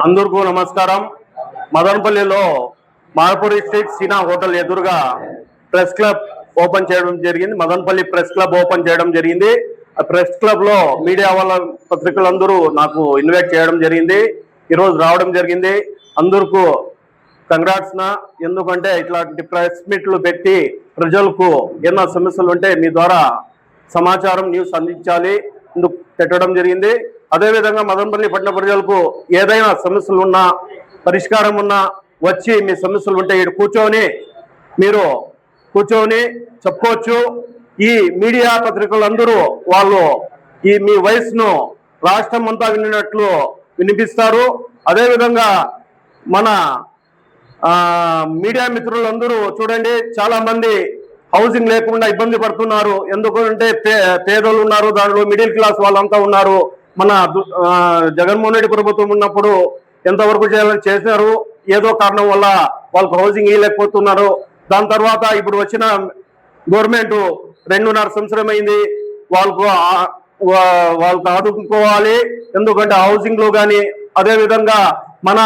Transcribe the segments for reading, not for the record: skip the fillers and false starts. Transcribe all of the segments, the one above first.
అందరికీ నమస్కారం. మదనపల్లిలో మార్పూరి స్ట్రీట్ సీనా హోటల్ ఎదురుగా ప్రెస్ క్లబ్ ఓపెన్ చేయడం జరిగింది. మదనపల్లి ప్రెస్ క్లబ్ ఓపెన్ చేయడం జరిగింది. ఆ ప్రెస్ క్లబ్ లో మీడియా వాళ్ళ పత్రికలందరూ నాకు ఇన్వైట్ చేయడం జరిగింది. ఈరోజు రావడం జరిగింది. అందరికీ కంగ్రాట్స్ నా. ఎందుకంటే ఇట్లాంటి ప్రెస్ మీట్లు పెట్టి ప్రజలకు ఎన్నో సమస్యలు ఉంటే మీ ద్వారా సమాచారం న్యూస్ అందించాలి ఇందుకు పెట్టడం జరిగింది. అదేవిధంగా మదనపల్లి పట్టణ ప్రజలకు ఏదైనా సమస్యలు ఉన్నా పరిష్కారం ఉన్నా వచ్చి మీ సమస్యలు ఉంటే ఇక్కడ మీరు కూర్చొని చెప్పుకోవచ్చు. ఈ మీడియా పత్రికలందరూ వాళ్ళు ఈ మీ వయసును రాష్ట్రం అంతా వినినట్లు వినిపిస్తారు. అదేవిధంగా మన మీడియా మిత్రులందరూ చూడండి, చాలా మంది హౌసింగ్ లేకుండా ఇబ్బంది పడుతున్నారు. ఎందుకంటే పేదలు ఉన్నారు, దానిలో మిడిల్ క్లాస్ వాళ్ళంతా ఉన్నారు. మన జగన్మోహన్ రెడ్డి ప్రభుత్వం ఉన్నప్పుడు ఎంతవరకు చేయాలని చేసినారు, ఏదో కారణం వల్ల వాళ్ళకు హౌసింగ్ ఇవ్వలేకపోతున్నారు. దాని తర్వాత ఇప్పుడు వచ్చిన గవర్నమెంట్ 2.5 సంవత్సరం అయింది. వాళ్ళకు ఆదుకోవాలి. ఎందుకంటే హౌసింగ్ లో కానీ అదేవిధంగా మన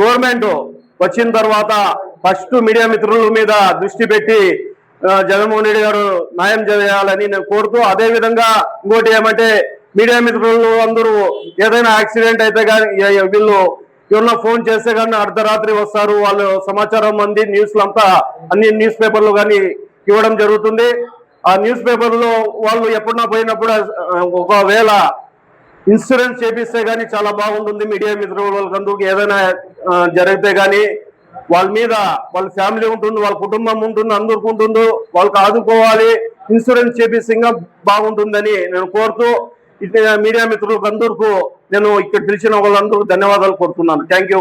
గవర్నమెంట్ వచ్చిన తర్వాత ఫస్ట్ మీడియా మిత్రుల మీద దృష్టి పెట్టి జగన్మోహన్ రెడ్డి గారు న్యాయం చేయాలని నేను కోరుతూ, అదేవిధంగా ఇంకోటి ఏమంటే మీడియా మిత్రులు అందరూ ఏదైనా యాక్సిడెంట్ అయితే కానీ వీళ్ళు ఎవరన్నా ఫోన్ చేస్తే కానీ అర్ధరాత్రి వస్తారు. వాళ్ళు సమాచారం అంది న్యూస్లు అంతా అన్ని న్యూస్ పేపర్లు కానీ ఇవ్వడం జరుగుతుంది. ఆ న్యూస్ పేపర్లో వాళ్ళు ఎప్పుడన్నా పోయినప్పుడు ఒకవేళ ఇన్సూరెన్స్ చేపిస్తే కానీ చాలా బాగుంటుంది. మీడియా మిత్రులు వాళ్ళకందరికి ఏదైనా జరిగితే కానీ వాళ్ళ మీద వాళ్ళ ఫ్యామిలీ ఉంటుంది, వాళ్ళ కుటుంబం ఉంటుంది, అందరికి ఉంటుంది. వాళ్ళకి ఆదుకోవాలి, ఇన్సూరెన్స్ చేపిస్తే ఇంకా బాగుంటుందని నేను కోరుతూ మీడియా మిత్రులకు అందరికీ నేను ఇక్కడ పిలిచిన వాళ్ళందరూ ధన్యవాదాలు కోరుతున్నాను. Thank you.